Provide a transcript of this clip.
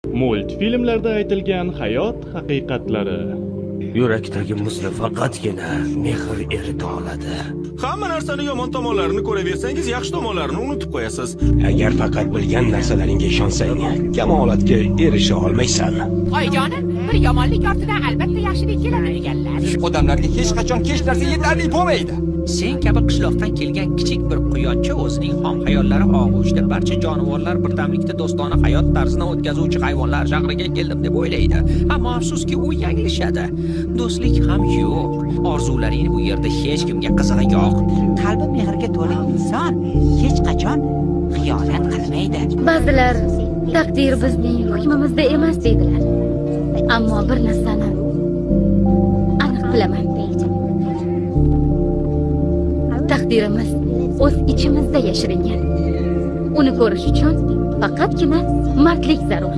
Multfilmlarda aytilgan hayot haqiqatlari. Yurakdagi muzni faqatgina mehr erita oladi. Hamma narsani yomon tomonlarini ko'raversangiz, yaxshi tomonlarini unutib qo'yasiz. Agar faqat bilgan narsalaringga ishonsang, kamolatga erisha olmaysan. Oyijonim, bir yomonlik ortidan albatta yaxshilik keladi deganlar. Odamlarga hech qachon hech narsa yetarli bo'lmaydi. Sen kabi qishloqdan kelgan kichik bir quyoncha o'zining xom hayollari og'ushida barcha jonivorlar birdamlikda do'stona hayot tarzini o'tkazuvchi hayvonlar shahriga keldim deb o'ylaydi. Ammo afsuski u yanglishadi. Do'stlik ham yo'q. Orzularing bu yerda hech kimga qizig'i yo'q. Qalbi mehrga to'la inson hech qachon xiyonat qilmaydi. Ba'zilar taqdir bizning hukmimizda emas deydilar. Ammo bir narsani aniq bilaman. Taqdirimiz o'z ichimizda yashiringan. Uni ko'rish uchun faqatgina mardlik zarur.